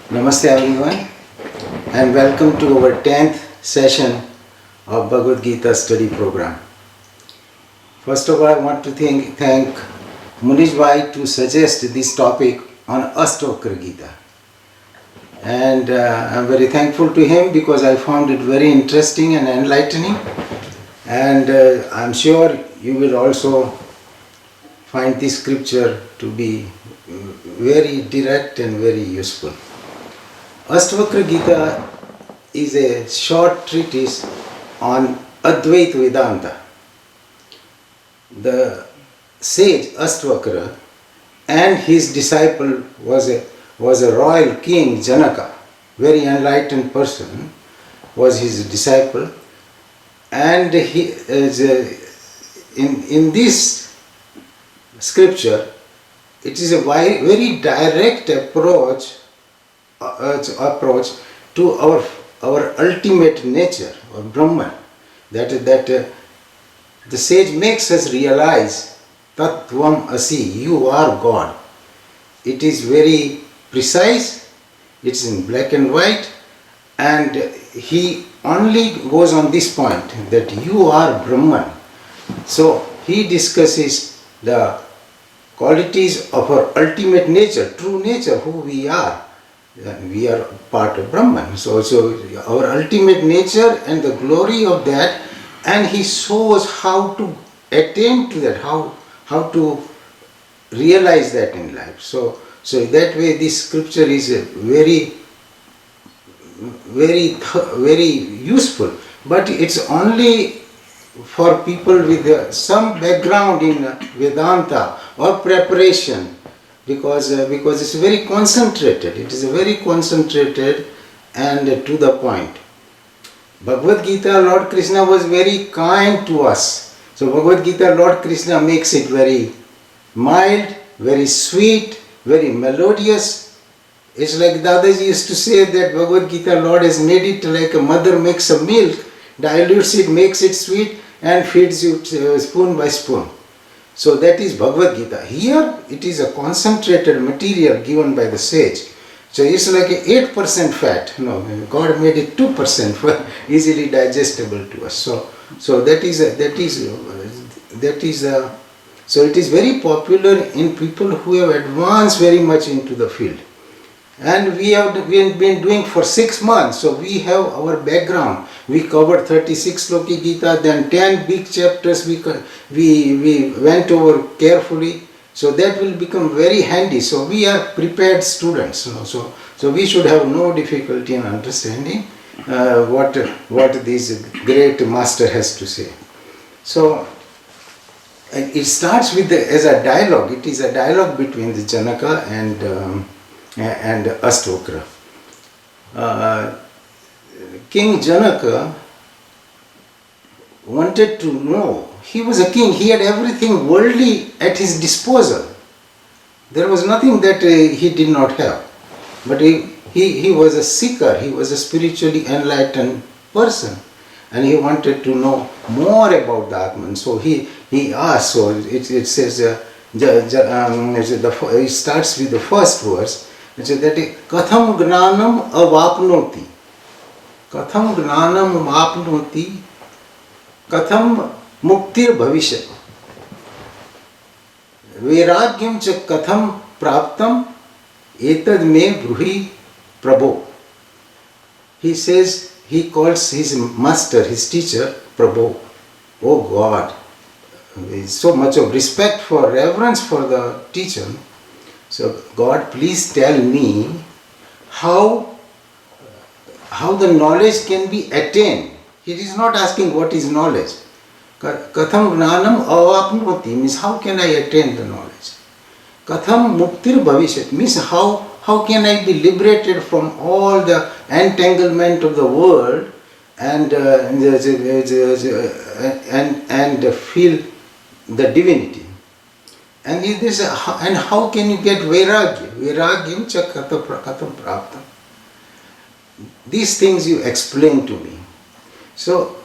Namaste everyone and welcome to our 10th session of Bhagavad Gita study program. First of all, I want to thank Munish Bhai to suggest this topic on Ashtavakra Gita. And I'm very thankful to him because I found it very interesting and enlightening. And I'm sure you will also find this scripture to be very direct and very useful. Ashtavakra Gita is a short treatise on Advaita Vedanta. The sage Ashtavakra and his disciple was a royal king, Janaka, very enlightened person, was his disciple, and he is in this scripture. It is a very direct approach to our ultimate nature or Brahman, that the sage makes us realize Tattvam Asi, you are God. It is very precise, it's in black and white, and he only goes on this point that you are Brahman. So he discusses the qualities of our ultimate nature, true nature, who we are. We are part of Brahman. So our ultimate nature and the glory of that, and he shows how to attain to that, how to realize that in life. So that way this scripture is very useful. But it's only for people with some background in Vedanta or preparation, because it's very concentrated. It is very concentrated and to the point. Bhagavad Gita, Lord Krishna was very kind to us. So Bhagavad Gita, Lord Krishna makes it very mild, very sweet, very melodious. It's like Dadaji used to say that Bhagavad Gita, Lord has made it like a mother makes a milk, dilutes it, makes it sweet and feeds you spoon by spoon. So that is Bhagavad Gita. Here it is a concentrated material given by the sage. So it's like a 8% fat. No, God made it 2% for easily digestible to us. So that is so it is very popular in people who have advanced very much into the field. And we have been doing for 6 months, so we have our background. We covered 36 Sloki Gita, then 10 big chapters we went over carefully, so that will become very handy. So we are prepared students, so we should have no difficulty in understanding what this great master has to say. So it starts with as a dialogue. It is a dialogue between the Janaka and Ashtavakra. King Janaka wanted to know. He was a king. He had everything worldly at his disposal. There was nothing that he did not have. But he was a seeker. He was a spiritually enlightened person. And he wanted to know more about the Atman. So he asked. So it says, it starts with the first verse. It says that Katham Gnanam Avapnoti. Katham Gnanam Avapnoti. Katham Muktir Bhavishyat. Vairagyam cha Katham Praptam Etad me Bruhi Prabhu. He says, he calls his master, his teacher, Prabhu. Oh God. So much of respect for reverence for the teacher. So God, please tell me how the knowledge can be attained. He is not asking what is knowledge. Katham gnanam avapnoti means how can I attain the knowledge. Katham muktir bhavishyat means how can I be liberated from all the entanglement of the world and feel the divinity. And how can you get vairagya? Vairagyam cha katham praptam. These things you explain to me. So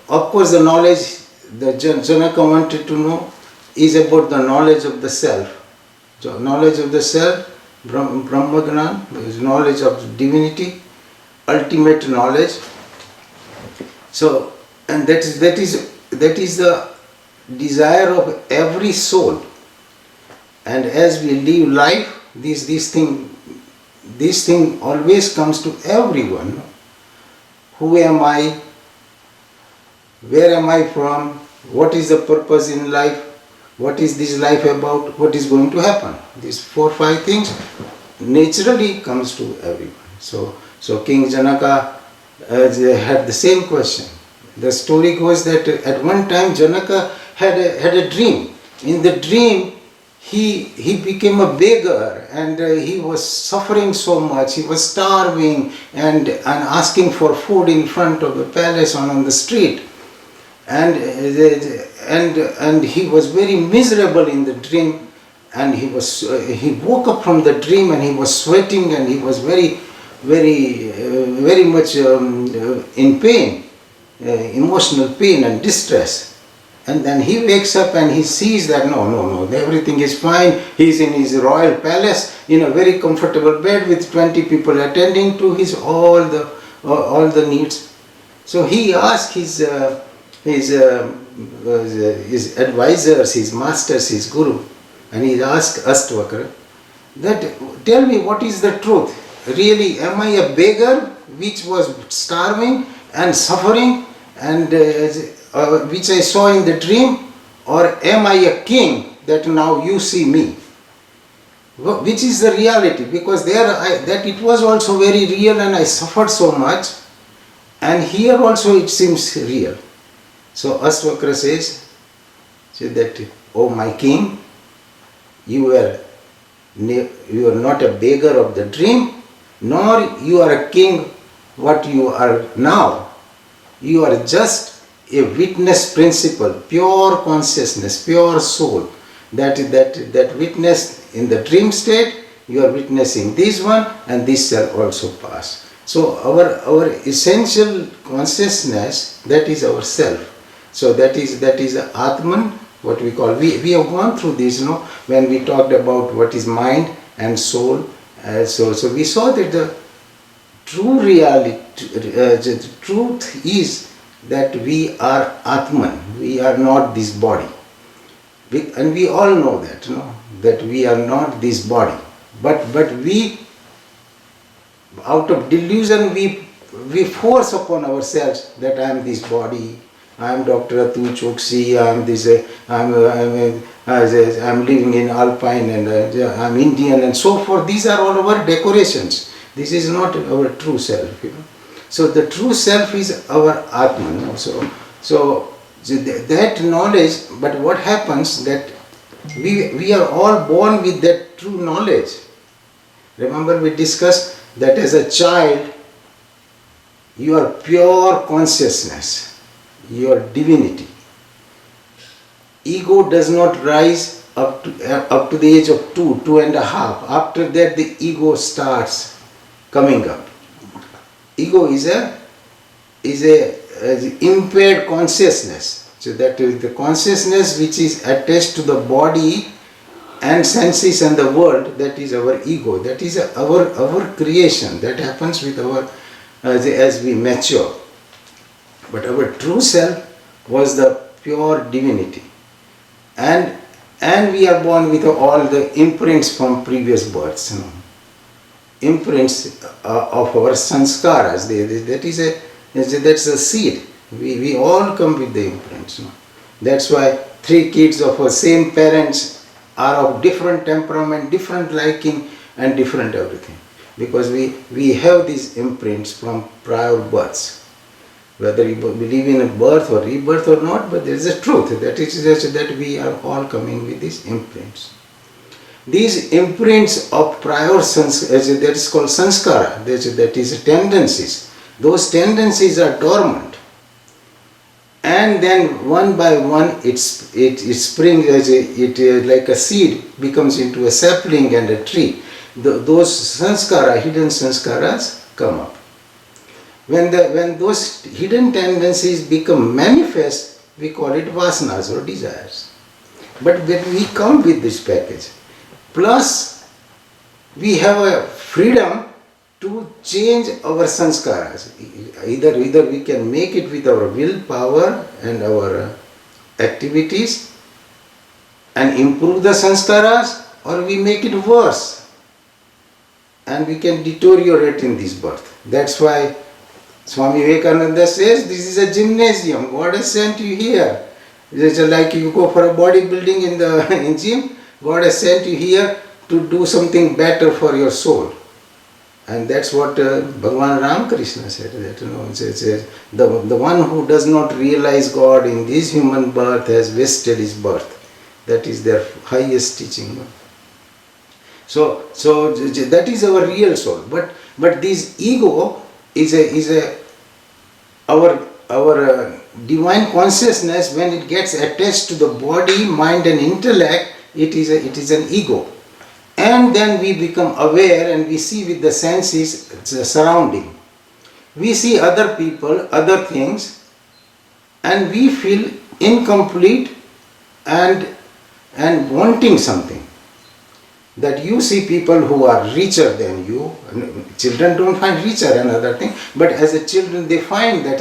of course the knowledge the Janaka wanted to know is about the knowledge of the self. So knowledge of the self Brahmagnan, is knowledge of divinity, ultimate knowledge. So, and that is the desire of every soul. And as we live life, this thing always comes to everyone. Who am I? Where am I from? What is the purpose in life? What is this life about? What is going to happen? These 4-5 things naturally comes to everyone. So King Janaka had the same question. The story goes that at one time Janaka had a dream. In the dream, he became a beggar, and he was suffering so much. He was starving and asking for food in front of the palace on the street. And he was very miserable in the dream, and he woke up from the dream and he was sweating, and he was very much in pain, emotional pain and distress. And then he wakes up and he sees that no, everything is fine. He's in his royal palace in a very comfortable bed with 20 people attending to his all the needs. So he asked his advisors, his masters, his guru, and he asked Ashtavakra that, tell me, what is the truth? Really, am I a beggar which was starving and suffering and which I saw in the dream, or am I a king that now you see me? Which is the reality? Because that it was also very real, and I suffered so much, and here also it seems real. So Ashtvakra says that, oh my king, you are not a beggar of the dream, nor you are a king what you are now. You are just a witness principle, pure consciousness, pure soul. That witness in the dream state, you are witnessing this one, and this shall also pass. So our essential consciousness, that is our self. So that is Atman, what we call. We have gone through this, when we talked about what is mind and soul. So we saw that the true reality, the truth is that we are Atman. We are not this body. And we all know that, that we are not this body. But we, out of delusion, we force upon ourselves that I am this body. I am Dr. Atul Choksi, I am this, I am living in Alpine, and I am Indian, and so forth. These are all our decorations. This is not our true self. So the true self is our Atman. So that knowledge, but what happens that we are all born with that true knowledge. Remember, we discussed that as a child, you are pure consciousness. Your divinity. Ego does not rise up to the age of 2.5. After that, the ego starts coming up. Ego is a impaired consciousness. So that is the consciousness which is attached to the body and senses and the world. That is our ego. That is our creation. That happens with our as we mature. But our true self was the pure divinity. And we are born with all the imprints from previous births. Imprints of our sanskaras. That's a seed. We all come with the imprints. That's why 3 kids of our same parents are of different temperament, different liking, and different everything. Because we have these imprints from prior births. Whether you believe in a birth or rebirth or not, but there is a truth that we are all coming with these imprints. These imprints of prior that is called sanskara, that is tendencies. Those tendencies are dormant, and then one by one it springs like a seed becomes into a sapling and a tree. Those sanskara, hidden sanskaras, come up. When those hidden tendencies become manifest, we call it vasanas or desires. But when we come with this package, plus we have a freedom to change our sanskaras. Either we can make it with our willpower and our activities and improve the sanskaras, or we make it worse and we can deteriorate in this birth. That's why Swami Vivekananda says this is a gymnasium. God has sent you here. It's like you go for a bodybuilding in gym. God has sent you here to do something better for your soul. And that's what Bhagavan Ramakrishna said. That, the one who does not realize God in this human birth has wasted his birth. That is their highest teaching. So that is our real soul. But this ego is our divine consciousness. When it gets attached to the body, mind and intellect, it is an ego. And then we become aware and we see with the senses the surrounding. We see other people, other things, and we feel incomplete and wanting something. That you see people who are richer than you. Children don't find richer another thing, but as a children they find that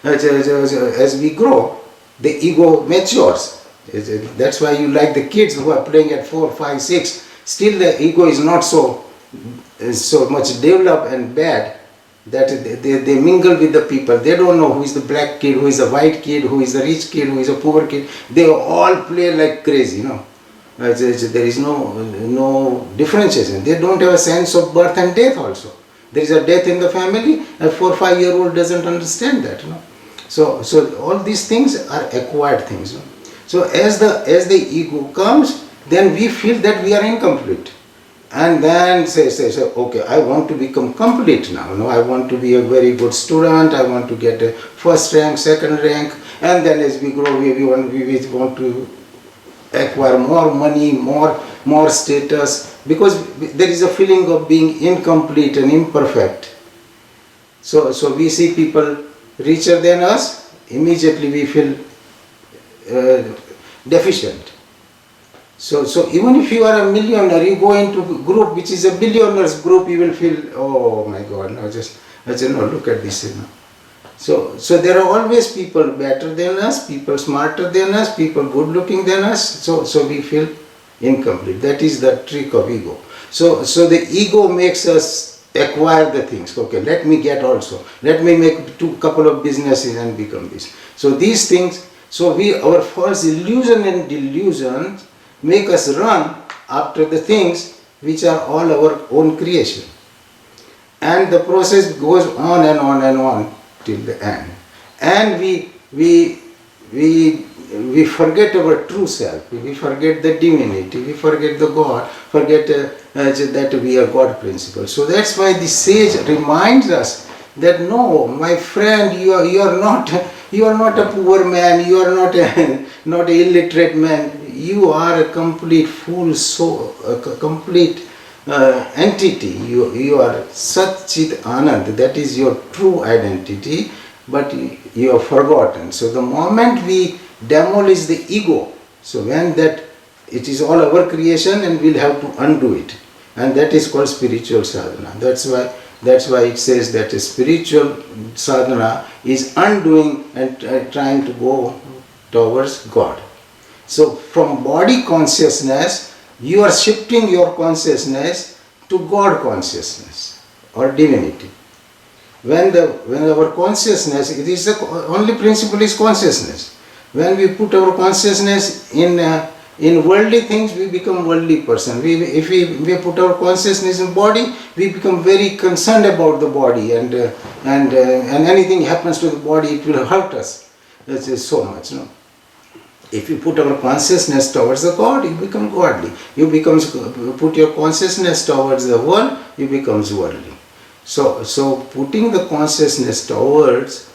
as we grow, the ego matures. That's why you like the kids who are playing at 4, 5, 6. Still the ego is not so much developed and bad that they mingle with the people. They don't know who is the black kid, who is the white kid, who is the rich kid, who is a poor kid. They all play like crazy, There is no differentiation. They don't have a sense of birth and death also. There is a death in the family. A 4 or 5 year old doesn't understand that. So all these things are acquired things. So as the ego comes, then we feel that we are incomplete. And then say, okay, I want to become complete now. I want to be a very good student. I want to get a first rank, second rank. And then as we grow, we want to acquire more money, more status, because there is a feeling of being incomplete and imperfect. So we see people richer than us, immediately we feel deficient. So even if you are a millionaire, you go into a group which is a billionaires group, you will feel, oh my God, look at this. So there are always people better than us, people smarter than us, people good looking than us. So we feel incomplete. That is the trick of ego. So the ego makes us acquire the things. Okay, let me get also. Let me make couple of businesses and become this. So these things. So our false illusion and delusion make us run after the things which are all our own creation. And the process goes on and on and on till the end. And we forget our true self. We forget the divinity. We forget the God. Forget that we are God principle. So that's why the sage reminds us that no, my friend, you are not a poor man. You are not an illiterate man. You are a complete full soul, a complete entity. You are Sat Chit Anand. That is your true identity, but you have forgotten. So the moment we demolish the ego, so when that it is all our creation and we'll have to undo it, and that is called spiritual sadhana. That's why it says that a spiritual sadhana is undoing and trying to go towards God. So from body consciousness, you are shifting your consciousness to God consciousness or divinity. When our consciousness, it is the only principle is consciousness. When we put our consciousness in worldly things, we become worldly person. If we put our consciousness in body, we become very concerned about the body, and anything happens to the body, it will hurt us. That's just so much, If you put our consciousness towards the God, you become godly. You put your consciousness towards the world, you become worldly. So putting the consciousness towards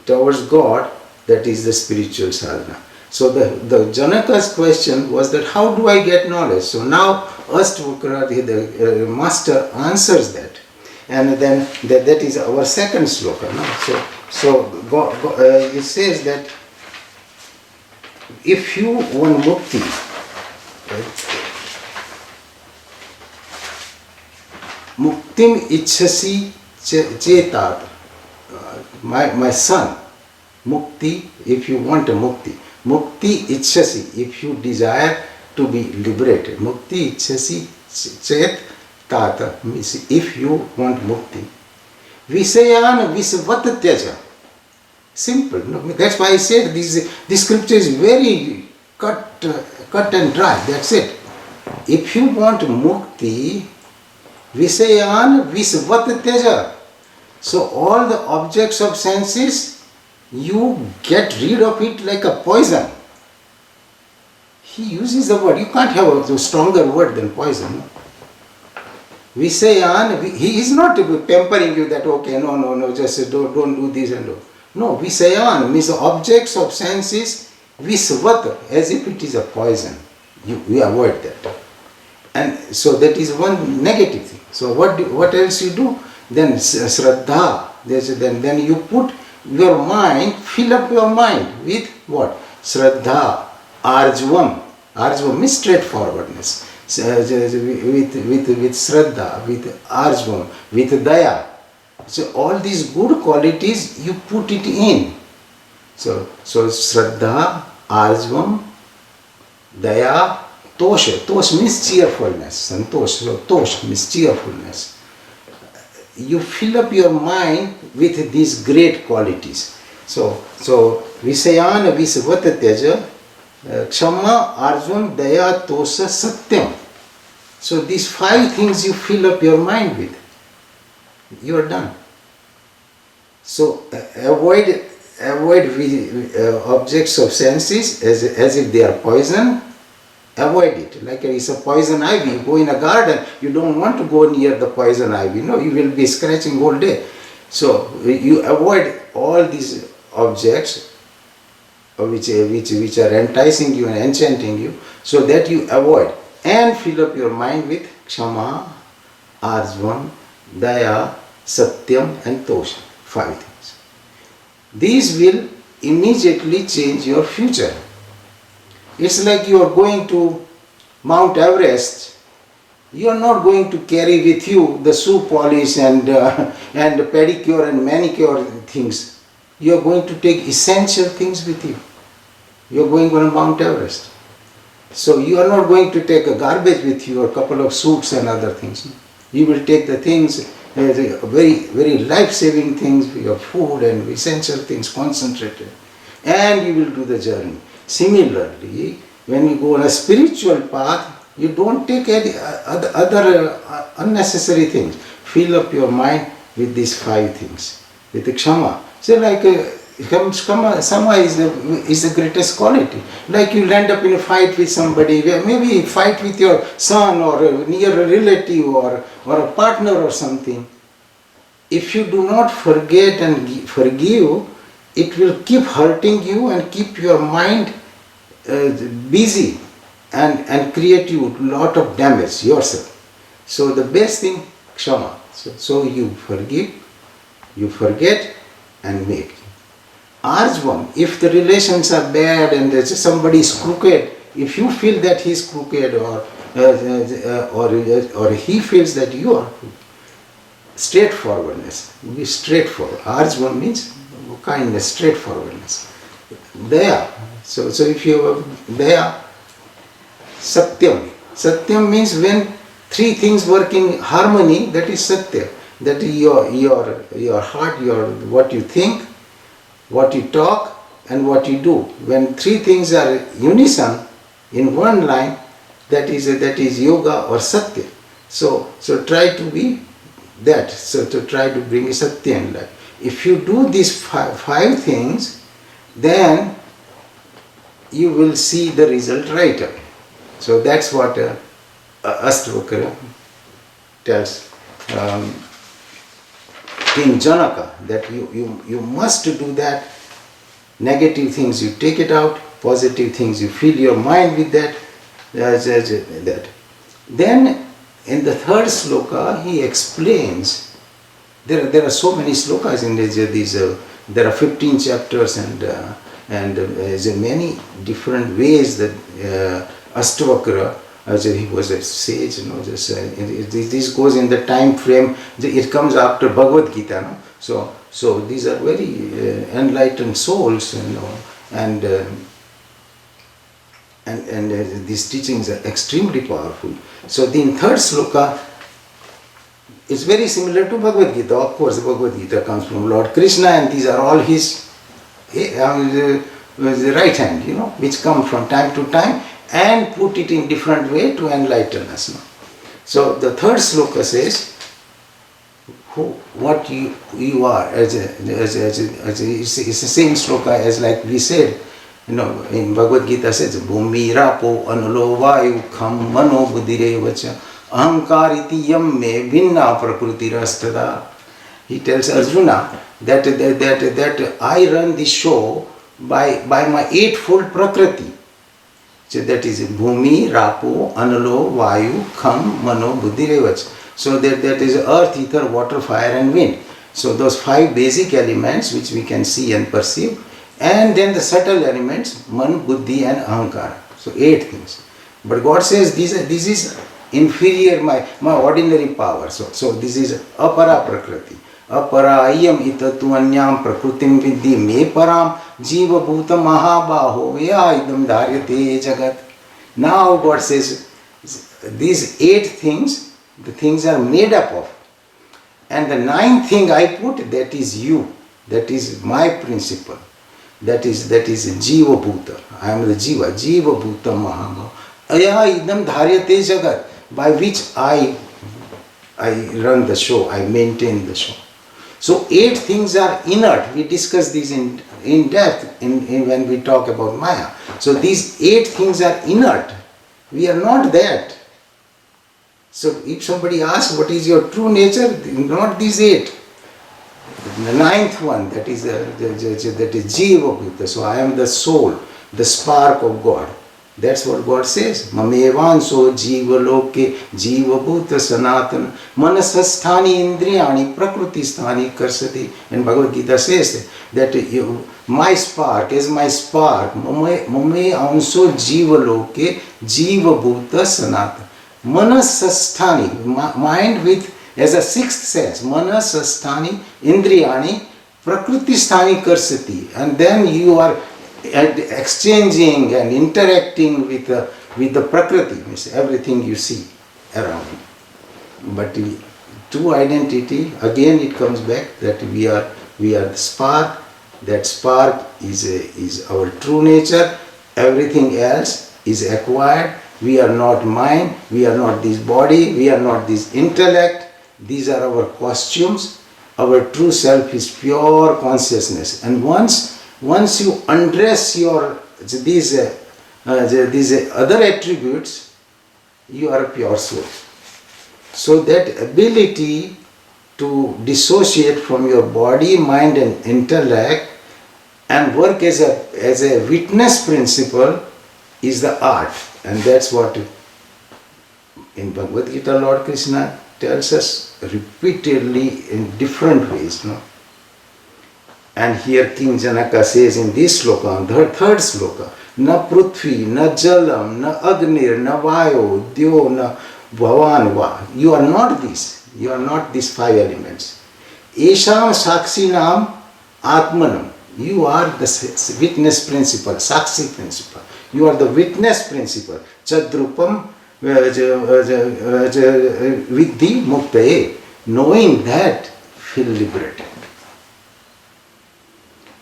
God, that is the spiritual sadhana. So the Janaka's question was that how do I get knowledge? So now Ashtvakra, the master, answers that. And then that is our second sloka. It says that if you want mukti, Muktim ichhasi chetat. My son, mukti, if you want a mukti. Mukti ichhasi, if you desire to be liberated. Mukti ichhasi chet tata, means if you want mukti. Visayan visvat tyaja. Simple. No? That's why I said this scripture is very cut and dry. That's it. If you want mukti, visayan visvat tyaja. So all the objects of senses, you get rid of it like a poison. He uses the word. You can't have a stronger word than poison. No? Visayan, he is not pampering you that, okay, no, just don't do this and do. No, Visayan means the objects of senses, Visvat, as if it is a poison. We avoid that. And so that is one negative thing. So what else you do? Then Shraddha, then you put your mind, fill up your mind with what? Shraddha, Arjvam. Arjvam means straightforwardness. With Shraddha, with Arjvam, with Daya. So all these good qualities you put it in. So Shraddha, Arjvam, Daya, Tosha. Tosh means cheerfulness. Santosh. So Tosh means cheerfulness. You fill up your mind with these great qualities. So Visayana Visvata Tyaja, Kshama, Arjvam, Daya, Tosha, Satyam. So these 5 things you fill up your mind with. You are done. So avoid objects of senses as if they are poison. Avoid it. Like it's a poison ivy. You go in a garden, you don't want to go near the poison ivy. No, you will be scratching all day. So you avoid all these objects which are enticing you and enchanting you, so that you avoid and fill up your mind with Kshama, Arjvam, Daya, Satyam and Tosha. 5 things. These will immediately change your future. It's like you are going to Mount Everest. You are not going to carry with you the shoe polish and pedicure and manicure things. You are going to take essential things with you. You are going on Mount Everest. So you are not going to take a garbage with you or a couple of suits and other things. You will take the things, very, very life-saving things, your food and essential things concentrated. And you will do the journey. Similarly, when you go on a spiritual path, you don't take any other unnecessary things. Fill up your mind with these 5 things. With the Kshama. So like Kshama is the greatest quality. Like you land up in a fight with somebody, maybe fight with your son or a near relative or a partner or something. If you do not forget and forgive, it will keep hurting you and keep your mind busy and create you a lot of damage yourself. So the best thing, Kshama. So you forgive, you forget and make. Arjvam, if the relations are bad and somebody is crooked, if you feel that he is crooked or he feels that you are crooked, straightforwardness, be straightforward. Arjvam means kindness, straightforwardness. Daya. So if you have Daya, Satyam. Satyam means when 3 things work in harmony, that is Satya. That is your heart, what you think, what you talk and what you do. When 3 things are unison in one line, that is yoga or Satya. So try to be that. So to try to bring Satya in life. If you do these 5 things, then you will see the result right away. So that's what Ashtavakra tells King Janaka, that you must do that. Negative things you take it out, positive things you fill your mind with that. Then in the 3rd sloka he explains. There are so many slokas in these. There are 15 chapters and there are many different ways that Ashtavakra he was a sage, this goes in the time frame, it comes after Bhagavad Gita, so these are very enlightened souls, and these teachings are extremely powerful. So the third sloka is very similar to Bhagavad Gita. Of course, Bhagavad Gita comes from Lord Krishna, and these are all his right hand, which come from time to time and put it in different way to enlighten us. So the third sloka says, what you are it's the same sloka as like we said, in Bhagavad Gita says, Bhumi Rapo Anulo Vayu Kham Mano Buddhirevacha Ahankar iti yam me vinna prakriti rastada. He tells Arjuna that I run the show by my eightfold prakriti. So that is Bhumi, Rapo, Anulo, Vayu, Kham, Mano, Buddhirevacha. So that is earth, ether, water, fire and wind. So those 5 basic elements which we can see and perceive, and then the subtle elements, Man, Buddhi and Ahankara. So 8 things. But God says this is inferior, my ordinary power. So this is apara prakriti. Apara ayam itatu anyam prakritim vidhi me param jiva bhuta mahabaho ya idam dharyate jagat. Now God says these 8 things, the things are made up of. And the 9th thing I put, that is you. That is my principle. That is jiva bhuta. I am the jiva bhuta mahabaho. Aya idam dharyate jagat. By which I run the show, I maintain the show. So 8 things are inert. We discuss these in depth when we talk about Maya. So these 8 things are inert. We are not that. So if somebody asks what is your true nature, not these 8. The 9th one, that is Jiva Bhuta. So I am the soul, the spark of God. That's what God says. Mamevanso jiva loke jiva bhuta sanatana manasasthani indriyani prakriti sthani karsati. And Bhagavad Gita says that my spark is my spark. Mamevanso jiva loke jiva bhuta sanatana. Manasasthani, mind with as a 6th sense. Manasasthani indriyani prakriti sthani karsati. And then you are exchanging and interacting with the prakriti, means everything you see around. But true identity, again it comes back that we are the spark. That spark is our true nature. Everything else is acquired. We are not mind. We are not this body. We are not this intellect. These are our costumes. Our true self is pure consciousness. And once you undress these other attributes, you are a pure soul. So that ability to dissociate from your body, mind and intellect and work as a witness principle is the art. And that's what in Bhagavad Gita Lord Krishna tells us repeatedly in different ways. And here King Janaka says in this sloka, the third sloka, na prithvi, na jalam, na agnir, na vayo, dyo, na bhavan va. You are not this. You are not these 5 elements. Esham saksinam atmanam. You are the witness principle, saksi principle. You are the witness principle. Chadrupam vidhi muktaye. Knowing that, feel liberated.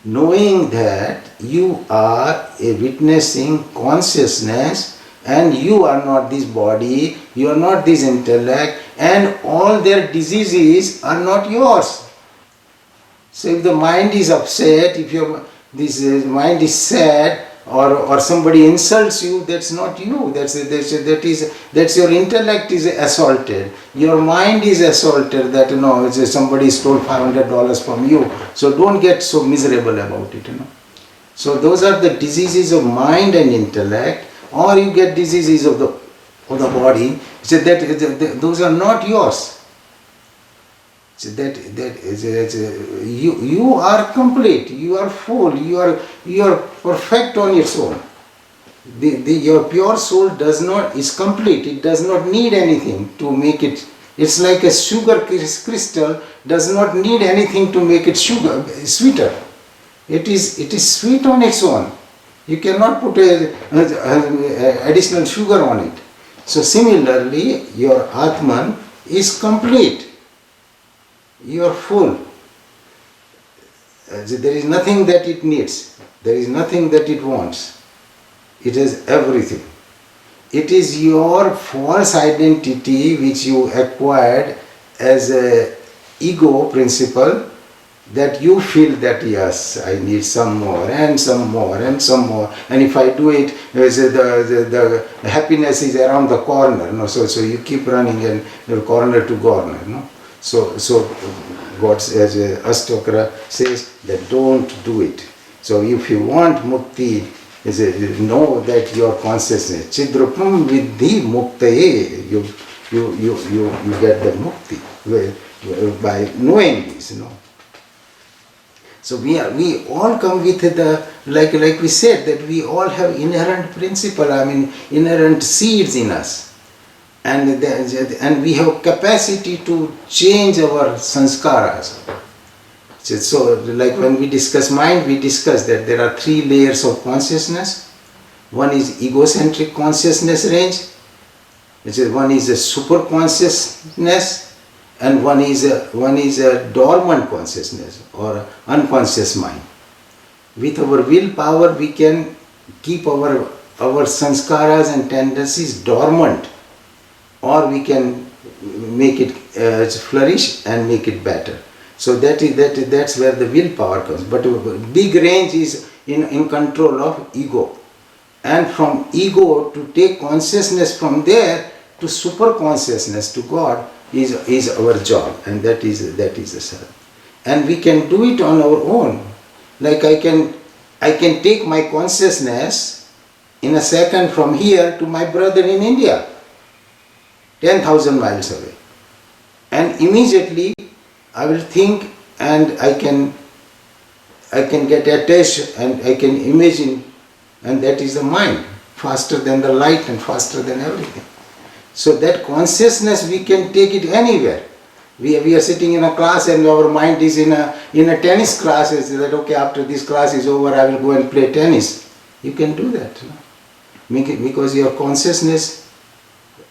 Knowing that you are a witnessing consciousness and you are not this body, you are not this intellect, and all their diseases are not yours. So if the mind is upset, if this mind is sad, or somebody insults you, that's not you. That's your intellect is assaulted. Your mind is assaulted that somebody stole $500 from you. So don't get so miserable about it. So those are the diseases of mind and intellect, or you get diseases of the body. So those are not yours. So you are complete, you are full, you are perfect on its own. Your pure soul is complete. It does not need anything to make it. It's like a sugar crystal does not need anything to make it sweeter. It is sweet on its own. You cannot put a additional sugar on it. So similarly, your Atman is complete. You are full. There is nothing that it needs. There is nothing that it wants. It is everything. It is your false identity which you acquired as a ego principle, that you feel that yes, I need some more and some more and some more, and if I do it, the happiness is around the corner. No? So you keep running and corner to corner. No? So God, as Ashtvakra says, that don't do it. So if you want mukti, know that your consciousness, Chidrupam vidhi muktaye, you get the mukti by knowing this. So we all come with the, like we said, that we all have inherent principle, inherent seeds in us. And we have capacity to change our sanskaras. So like when we discuss mind, we discuss that there are 3 layers of consciousness. One is egocentric consciousness range, one is a super consciousness, and one is a dormant consciousness or unconscious mind. With our willpower, we can keep our sanskaras and tendencies dormant, or we can make it flourish and make it better. So that's where the willpower comes. But big range is in control of ego. And from ego to take consciousness from there to super consciousness to God is our job, and that is the self. And we can do it on our own. Like I can take my consciousness in a second from here to my brother in India, 10,000 miles away, and immediately I will think, and I can get attached, and I can imagine, and that is the mind, faster than the light and faster than everything. So that consciousness, we can take it anywhere. We are sitting in a class and our mind is in a tennis class. Is that okay? After this class is over, I will go and play tennis. You can do that, because your consciousness,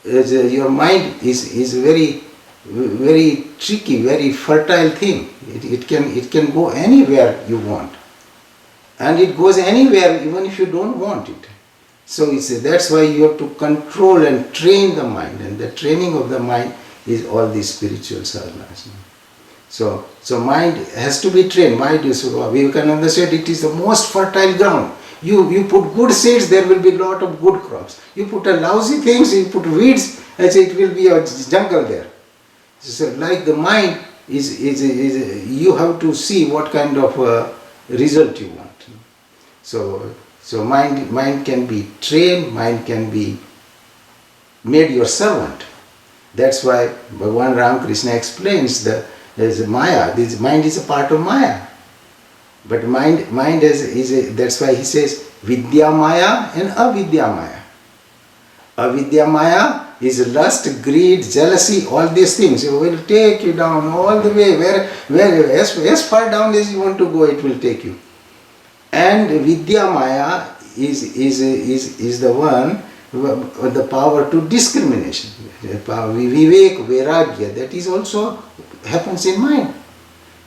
your mind is very, very tricky, very fertile thing. It can go anywhere you want, and it goes anywhere even if you don't want it. So that's why you have to control and train the mind, and the training of the mind is all these spiritual sadhanas. So mind has to be trained. Mind is, Vivekananda said, it is the most fertile ground. You put good seeds, there will be a lot of good crops. You put a lousy things, you put weeds, it will be a jungle there. So like the mind is you have to see what kind of result you want. So mind can be trained, mind can be made your servant. That's why Bhagavan Ramakrishna explains there's Maya. This mind is a part of Maya. But mind that's why he says Vidya Maya and Avidya Maya. Avidya Maya is lust, greed, jealousy, all these things. It will take you down all the way. Where as far down as you want to go, it will take you. And Vidya Maya is the one, the power to discrimination. Vivek, Vairagya, that is also happens in mind.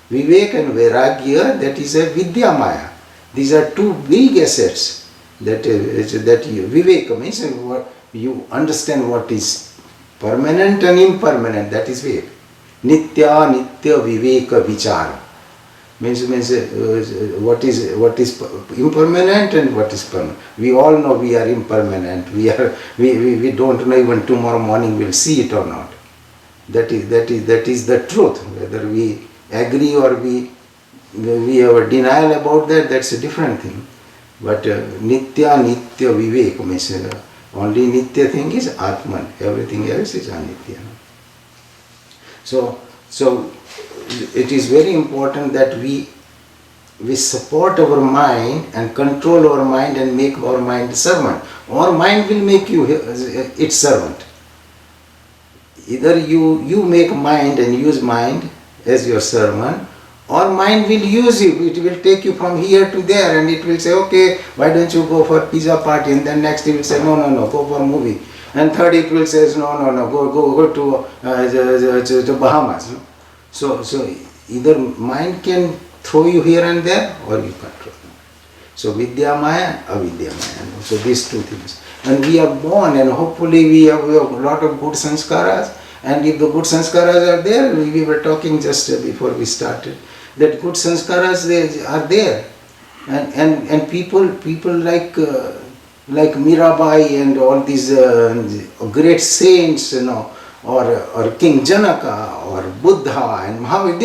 Vivek and Vairagya, that is a Vidya Maya. These are 2 big assets that you, Vivek means you understand what is permanent and impermanent, that is Vivek. Nitya Viveka Vichara. Means what is impermanent and what is permanent. We all know we are impermanent. We don't know even tomorrow morning we'll see it or not. That is the truth. Whether we agree or we have a denial about that, that's a different thing. But Nitya Vivek means only Nitya thing is Atman. Everything else is Anitya. So it is very important that we we support our mind and control our mind and make our mind servant. Our mind will make you its servant. Either you make mind and use mind as your servant, or mind will use you. It will take you from here to there, and it will say, okay, why don't you go for pizza party? And then next it will say, no, go for movie. And third it will say, no, go to Bahamas. So either mind can throw you here and there, or you control. So Vidya Maya, Avidya Maya. So these two things. And we are born, and hopefully we have a lot of good sanskaras. And if the good sanskaras are there, we were talking just before we started, that good sanskaras they are there. And people like Mirabai and all these great saints, or King Janaka or Buddha and Mahavir,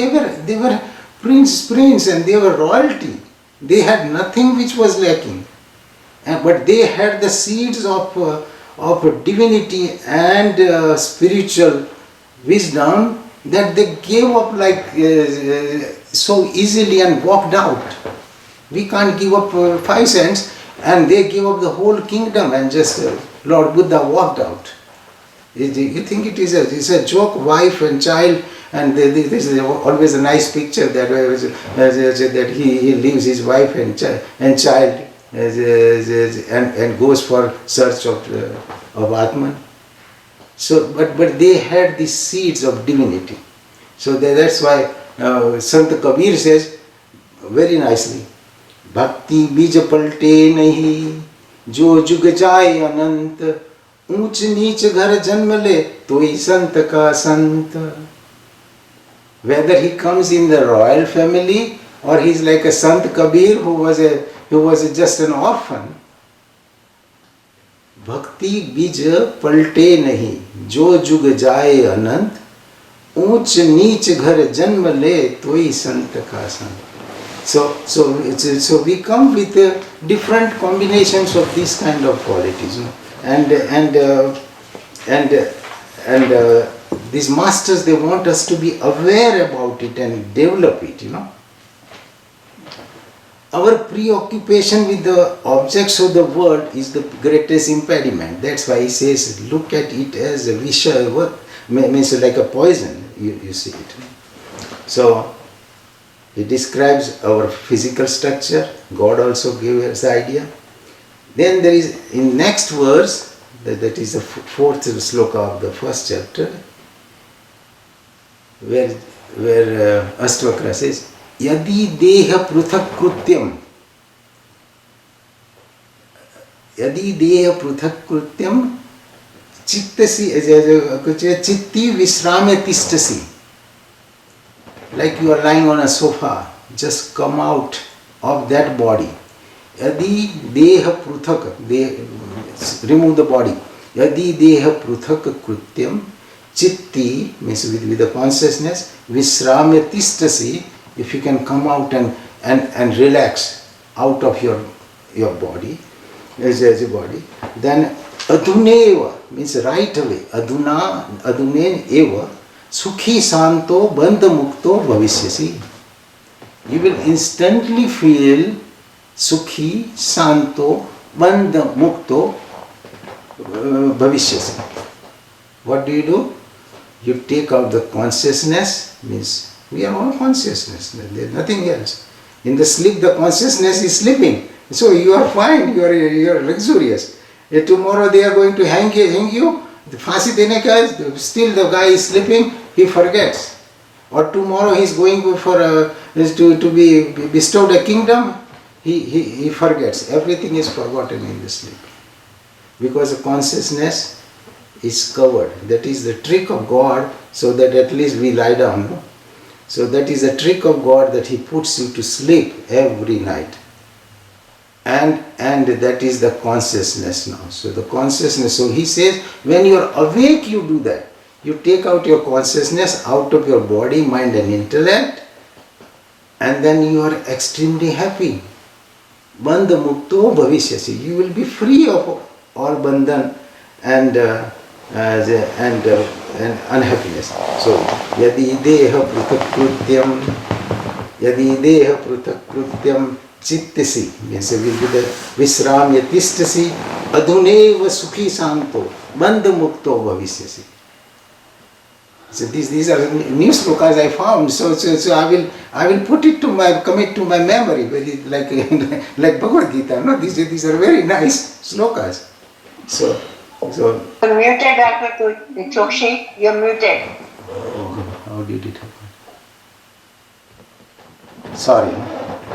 they were prince and they were royalty. They had nothing which was lacking, but they had the seeds of divinity and spiritual wisdom that they gave up so easily and walked out. We can't give up 5 cents, and they gave up the whole kingdom and just Lord Buddha walked out. You think it is a joke, wife and child, and this is always a nice picture that he leaves his wife and child and goes for search of Atman. So, but they had the seeds of divinity. So that's why Sant Kabir says very nicely, Bhakti bija palte nahi, jo jug jaye anant, ऊंच नीच घर जन्म ले तोई संत का संत. Whether he comes in the royal family or he is like a Sant Kabir who was just an orphan. Bhakti bij palte nahi, jo jug jaye anant, ऊंच नीच घर जन्म ले तोई संत का संत. So we come with different combinations of these kind of qualities, and these masters, they want us to be aware about it and develop it. Our preoccupation with the objects of the world is the greatest impediment. That's why he says, look at it as a visha, means like a poison. You see it. So he describes our physical structure. God also gave us the idea. Then there is in next verse, that is the fourth sloka of the first chapter, where Ashtvakra says, Yadi deha pruthak krutyam, chitti visrame tishtasi. Like you are lying on a sofa, just come out of that body. Yadi deha pruthak, remove the body. Yadi deha pruthak krutyam, chitti, means with the consciousness, visrame tishtasi, if you can come out and relax out of your body, as a body, then aduneva, means right away, adunen eva, sukhi santo bandha mukto bhavishyasi. You will instantly feel sukhi santo bandha mukto bhavishyasi. What do? You take out the consciousness, means we are all consciousness, there is nothing else. In the sleep, the consciousness is sleeping. So you are fine, you are luxurious. Tomorrow they are going to hang you. The फांसी देने का, still the guy is sleeping, he forgets. Or tomorrow he is going for to be bestowed a kingdom, he forgets. Everything is forgotten in the sleep. Because the consciousness is covered. That is the trick of God, so that at least we lie down. No? So that is the trick of God, that He puts you to sleep every night. And that is the consciousness now. So the consciousness, so he says, when you are awake, you do that. You take out your consciousness out of your body, mind and intellect, and then you are extremely happy. Bandha mukto bhavishyasi. You will be free of all bandhan and unhappiness. So yadi deha pruthak krutyam Yadi deha pruthak krutyam chittasi, means visramya tishtasi, adhuneva sukhi santo, bandha mukto bhavisyasi. So these are new slokas I found. So I will put it to my commit to my memory, very like Bhagavad Gita. No, these are very nice slokas. So You're muted, Dr. Choshi. You're muted. oh, how did it happen? Sorry.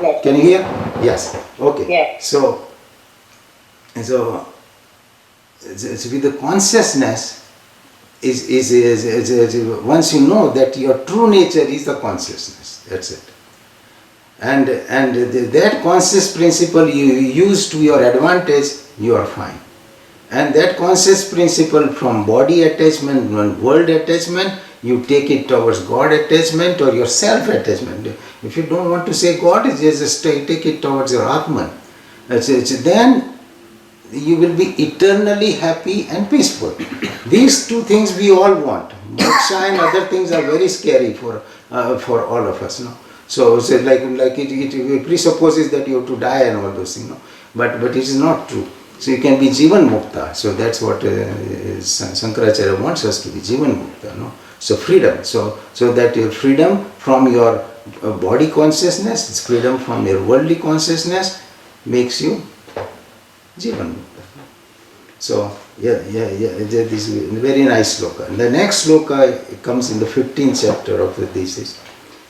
Yes. Can you hear? Yes. Okay. Yes. So it's with the consciousness is once you know that your true nature is the consciousness. That's it. And that conscious principle you use to your advantage, you are fine. And that conscious principle from body attachment and world attachment, you take it towards God attachment or your self attachment. If you don't want to say God, just take it towards your Atman. Then you will be eternally happy and peaceful. These two things we all want. Moksha and other things are very scary for all of us. No? So like it presupposes that you have to die and all those things. No? But it is not true. So you can be Jivan Mukta. So that's what Shankaracharya wants us to be, Jivan Mukta. No? So freedom. So that freedom from your body consciousness, it's freedom from your worldly consciousness makes you Jivan Mukta. So this is a very nice sloka. And the next sloka comes in the 15th chapter of the thesis.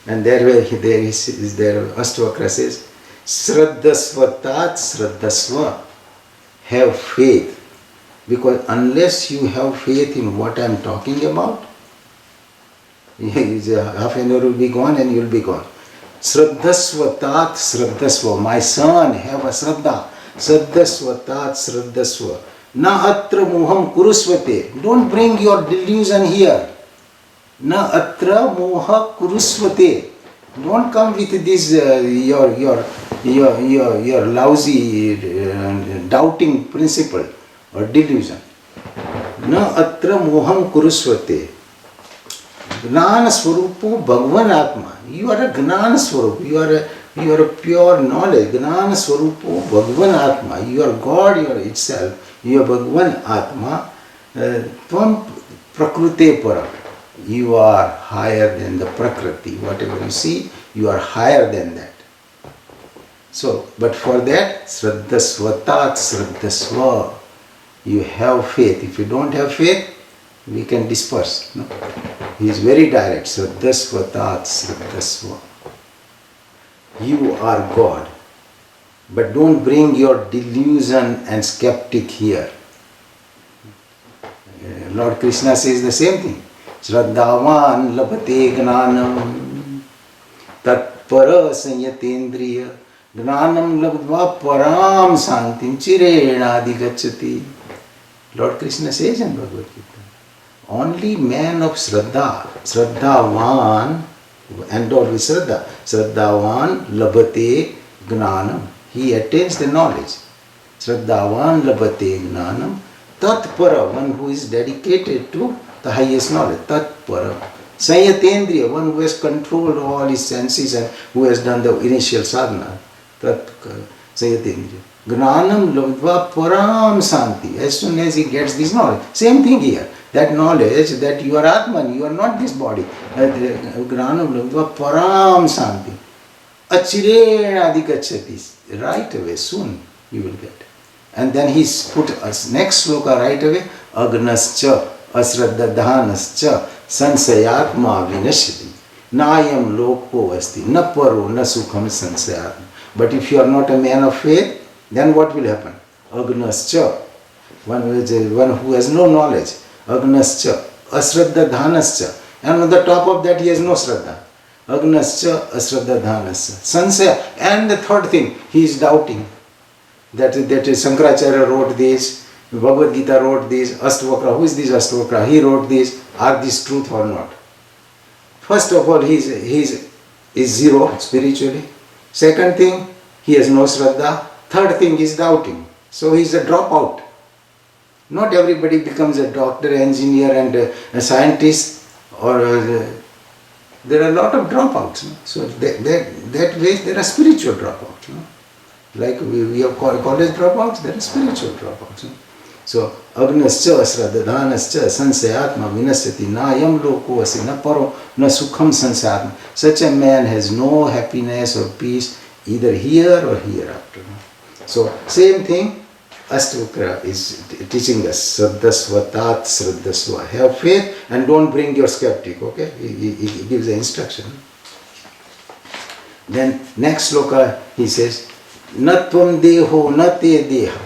And there Ashtvakra says, Shraddhasvatat Shraddhasva. Have faith, because unless you have faith in what I am talking about, half an hour will be gone and you will be gone. Shraddhasva tat shraddhasva. My son, have a shraddha. Shraddhasva tat shraddhasva. Na atra moham kurusvate. Don't bring your delusion here. Na atra moha kurusvate. Don't come with this your lousy doubting principle or delusion. Na atra moham kurusvate. Gnana swarupu Bhagavan Atma. You are a Gnana swarup. You are a pure knowledge. Gnana swarupu Bhagavan Atma. You are God, you are itself. You are Bhagavan Atma. Tvam prakrute para. You are higher than the prakriti. Whatever you see, you are higher than that. So, but for that, Shraddhasvatat Shraddhasva. You have faith. If you don't have faith, we can disperse. No? He is very direct. Shraddhasvatat Shraddhasva. You are God. But don't bring your delusion and skeptic here. Lord Krishna says the same thing. Shraddhavan labhate gnanam tatpara sanyatendriya gnanam labdva param santim chirena adhigacchati. Lord Krishna says in Bhagavad Gita, only man of Shraddha, Shraddhavan, and all with Shraddha, Shraddhavan labhate gnanam. He attains the knowledge. Shraddhavan labhate gnanam tatpara, one who is dedicated to the highest knowledge. Tatpara. Sanyatendriya, one who has controlled all his senses and who has done the initial sadhana. Sanyatendriya. Gnanam labdva param santi. As soon as he gets this knowledge. Same thing here. That knowledge that you are Atman, you are not this body. Gnanam labdva param santi. Achirena adhikachati. Right away, soon you will get. And then he's put us next sloka right away. Agnascha asraddhadhanascha sansayatma vinashati. Nayam loko asti. Na paro na sukham sansayatma. But if you are not a man of faith, then what will happen? Agnascha. One who has no knowledge. Agnascha asraddhadhanascha. And on the top of that he has no shraddha. Agnascha asraddhadhanascha. Sansaya. And the third thing, he is doubting. That Shankaracharya wrote this, Bhagavad Gita wrote this, Ashtavakra, who is this Ashtavakra? He wrote this, are these truth or not? First of all, he is zero spiritually. Second thing, he has no shraddha. Third thing, he is doubting. So he is a dropout. Not everybody becomes a doctor, engineer and a scientist or there are a lot of dropouts. No? So that way there are spiritual dropouts. No? Like we have college dropouts, there are spiritual dropouts. No? So agnascha sradhanascha sansayatma vinasyati na yam loko asi na paro na sukham sansayatma. Such a man has no happiness or peace either here or hereafter. No? So same thing. Ashtvakra is teaching us, Sraddhasvatat Sraddhasva. Have faith and don't bring your skeptic, okay? He gives the instruction. Then next sloka he says, Natvam deho nate deha.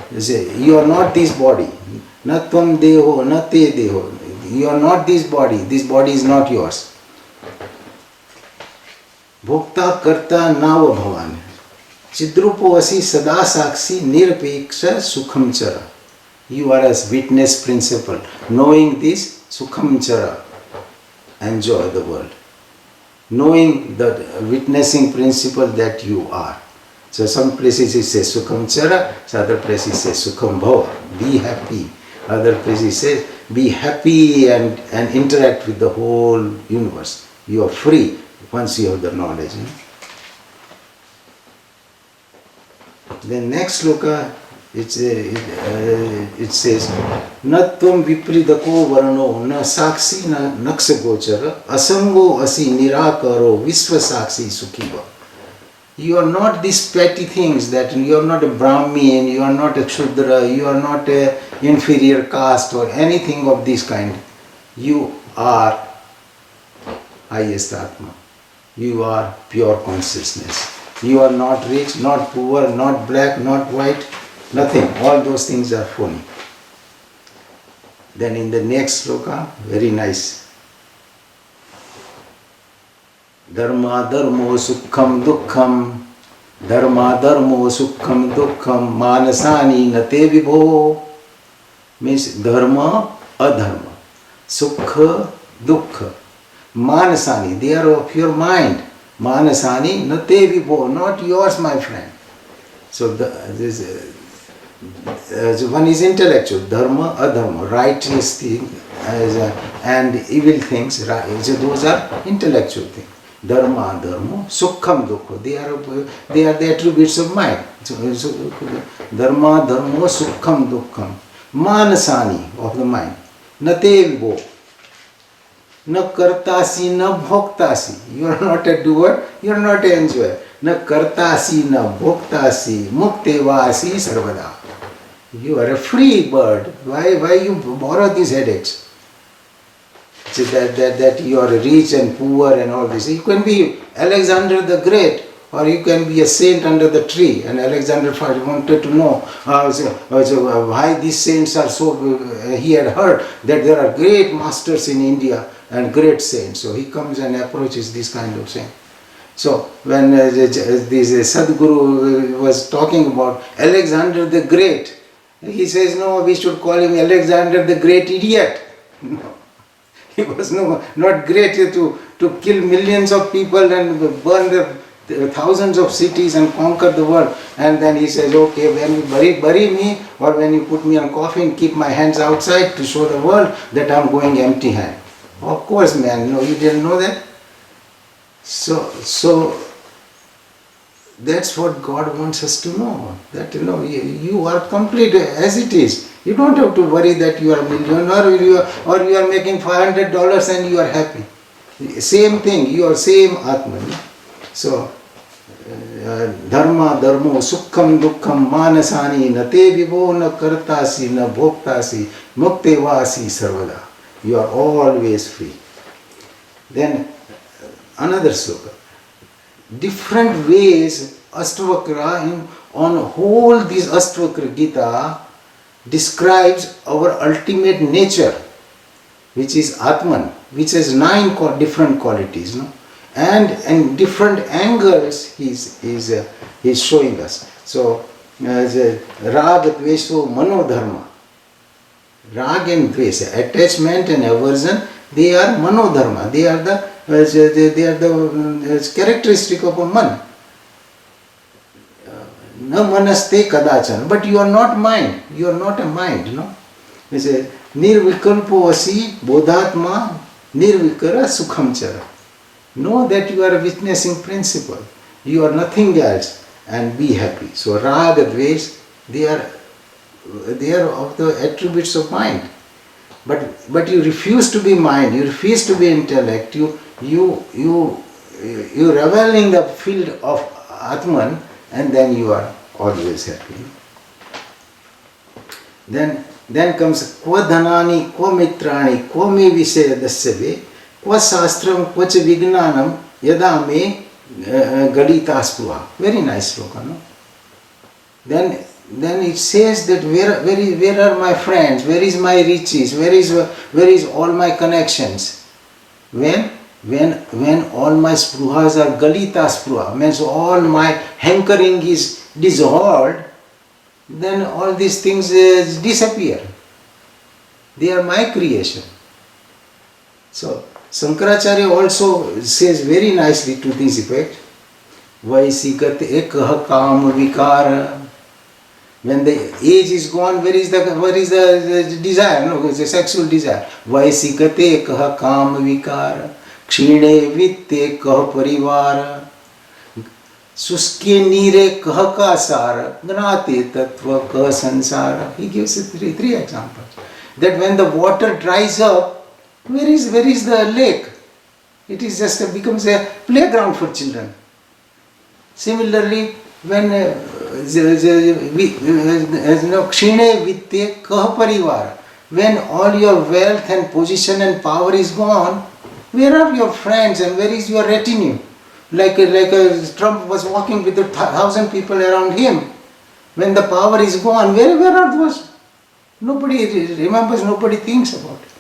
He says, you are not this body. Natvam deho nate deho. You are not this body is not yours. Bhokta karta nava bhavan. Chidrupo asi sada sakshi nirpeksha sukham chara. You are as witness principle. Knowing this, sukham chara. Enjoy the world. Knowing the witnessing principle that you are. So some places it says sukham chara, so other places it says sukham bhava. Be happy. Other places it says be happy and interact with the whole universe. You are free once you have the knowledge. Then next sloka, it says, Natvam vipridako varano na sakshi na naksagochara asango asi nirakaro visva sakshi sukhiva. You are not these petty things, that you are not a Brahmin, you are not a Kshudra, you are not a inferior caste or anything of this kind. You are highest Atma. You are pure consciousness. You are not rich, not poor, not black, not white, nothing. All those things are phony. Then in the next sloka, very nice. Dharma dharmo sukham dukkham. Dharma dharmo sukham dukkham. Manasani nate vibho. Means dharma, adharma. Sukha, dukkha. Manasani, they are of your mind. Manasani nate vibho, not yours, my friend. So one is intellectual, dharma, adharma, righteous thing and evil things. So those are intellectual things. Dharma, dharma, sukham, dukkha. They are the attributes of mind. So dharma, dharma, sukham, dukkham. Manasani, of the mind. Nate vibho. Na kartasi, na bhoktasi. You are not a doer, you are not an enjoyer. Na kartasi, na bhoktasi, muktevasi sarvada. You are a free bird. Why you borrow these headaches? So that you are rich and poor and all this. You can be Alexander the Great, or you can be a saint under the tree. And Alexander wanted to know why these saints are so. He had heard that there are great masters in India and great saints. So he comes and approaches this kind of thing. So when this Sadguru was talking about Alexander the Great, he says, no, we should call him Alexander the Great Idiot. No. He was not great to kill millions of people and burn the thousands of cities and conquer the world. And then he says, okay, when you bury me or when you put me on coffin, keep my hands outside to show the world that I'm going empty handed. Of course, man, no, you didn't know that. So that's what God wants us to know. That you are complete as it is. You don't have to worry that you are a millionaire or you are making $500 and you are happy. Same thing, you are same Atman. So dharma dharmo sukham dukkham manasani nate vibho na kartasi na bhoktasi muktevasi sarvada. You are always free. Then another sloka. Different ways Ashtavakra on whole this Ashtavakra Gita describes our ultimate nature, which is Atman, which has 9 different qualities, no? And in different angles he's showing us. So Rag, Dvesho, Manodharma. Rag and Dvesha, attachment and aversion, they are Manodharma. They are the characteristic of a man. Na manaste kadachan. But you are not mind. You are not a mind, no? It says, Nirvikalpo asi bodhatma nirvikara sukham chara. Know that you are a witnessing principle. You are nothing else, and be happy. So raga, dvesh, they are of the attributes of mind. But you refuse to be mind. You refuse to be intellect. You revel in the field of Atman, and then you are always happy. Then comes Kva dhanani, kva mitrani, kva me visaya dasyave, kva shastram, kva cha vignanam, yada me galita spruha. Very nice sloka, no? Then it says that where are my friends? Where is my riches? Where is all my connections? When all my spruhas are galita spruha, means all my hankering is dissolved, then all these things disappear. They are my creation. So Shankaracharya also says very nicely to this effect, Vaisikat ekah kam vikara. When the age is gone, where is the desire? No, it's a sexual desire. Vaisikate kaha kam vikara, kshine vitte kaha parivara, suske nire kaha ka sara, gnate tattva kaha sansara. He gives three examples. That when the water dries up, where is the lake? It is just becomes a playground for children. Similarly, when kshine vitte kaha parivara, when all your wealth and position and power is gone, where are your friends and where is your retinue? Like Trump was walking with 1,000 people around him. When the power is gone, where are those? Nobody remembers, nobody thinks about it.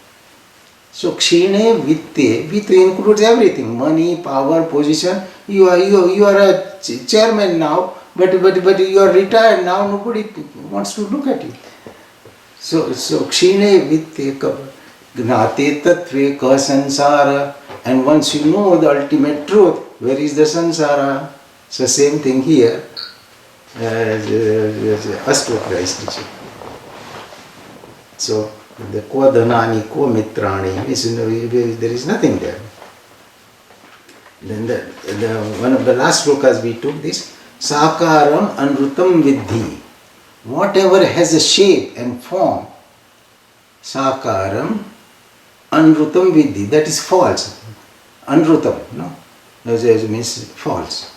So kshine vitte includes everything: money, power, position. You are a chairman now, but you are retired now. Nobody wants to look at you. So kshine vitte gnate tattve ka sansara. And once you know the ultimate truth, where is the sansara? So same thing here. Ashtvakra is teaching. So the kva dhanani, kva mitrani, there is nothing there. Then one of the last slokas we took this, sakaram anrutam vidhi. Whatever has a shape and form, sakaram anrutam vidhi, that is false. Anrutam, no? That means false.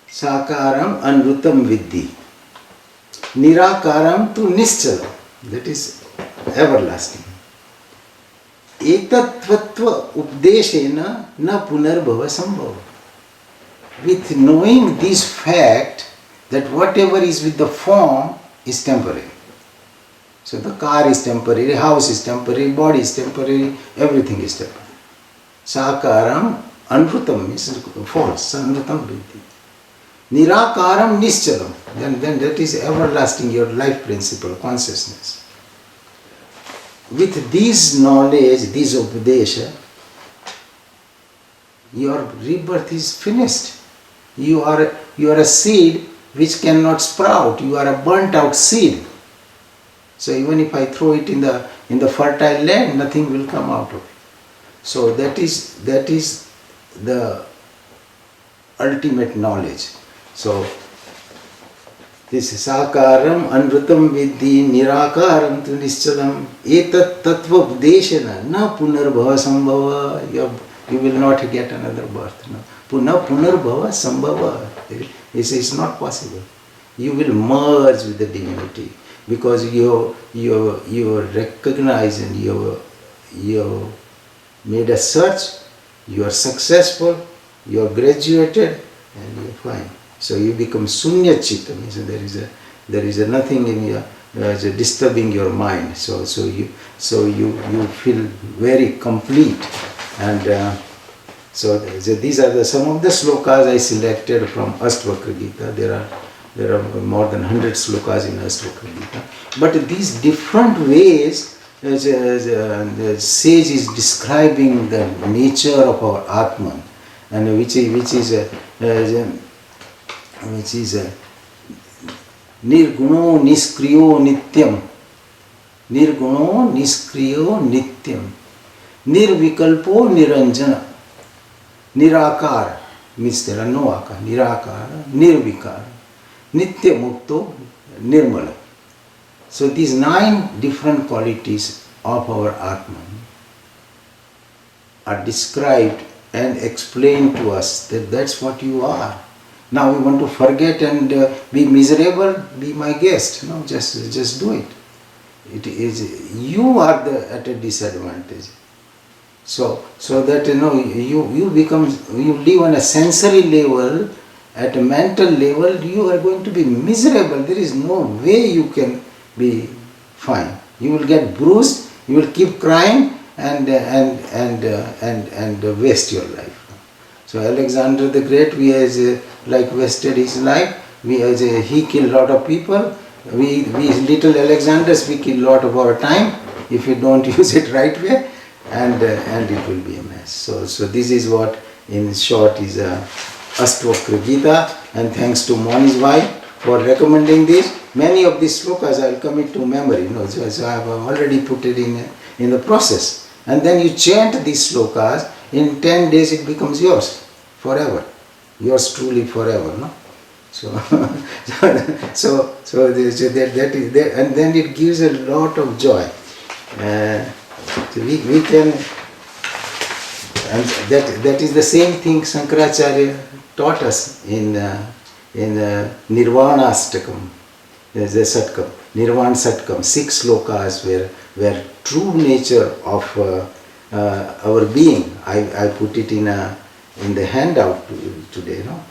Sakaram anrutam vidhi. Nirakaram tu nischalam, that is everlasting. Etatvatva updeshena na punarbhava sambhava. With knowing this fact that whatever is with the form is temporary. So the car is temporary, house is temporary, body is temporary, everything is temporary. Sakaram anrutam means false, anrutam vidhi. Nirakaram nischalam, then that is everlasting, your life principle, consciousness. With this knowledge, this upadesha, your rebirth is finished. You are a seed which cannot sprout. You are a burnt out seed. So even if I throw it in the fertile land, nothing will come out of it. So that is the ultimate knowledge. So this is sakaram anrutam vidhi nirakaram tu nischalam etat tattva updeshana na punarbhava sambhava. You will not get another birth. No. Punarbhava sambhava. It's not possible. You will merge with the divinity because you recognize and you made a search, you are successful, you are graduated, and you are fine. So you become sunya chitta, means there is a nothing in your disturbing your mind. So you feel very complete. And so these are some of the slokas I selected from Ashtavakra Gita. There are more than 100 slokas in Ashtavakra Gita. But these different ways the sage is describing the nature of our Atman, and which is nirguno niskriyo nityam, nirguno niskriyo nityam, nirvikalpo niranjana. Nirakara means there are no akara. Nirakara, Nirvikara, Nitya Mukto, Nirmala. So these 9 different qualities of our Atman are described and explained to us that that's what you are. Now we want to forget and be miserable, be my guest. No, just do it. It is you are at a disadvantage. So that you become, you live on a sensory level, at a mental level, you are going to be miserable. There is no way you can be fine. You will get bruised. You will keep crying and waste your life. So Alexander the Great, wasted his life. He killed a lot of people. We little Alexanders, we kill a lot of our time if you don't use it right way, and it will be a mess. So this is what, in short, is Ashtavakra Gita, and thanks to Moni's wife for recommending this. Many of these slokas I will commit to memory. So I have already put it in the process. And then you chant these slokas. In 10 days it becomes yours forever. Yours truly forever. No? So that is there, and then it gives a lot of joy. So we can, and that is the same thing Shankaracharya taught us in Nirvana Ashtakam. There's a Satkam, Nirvana Satkam, 6 slokas where true nature of our being. I put it in the handout today. No?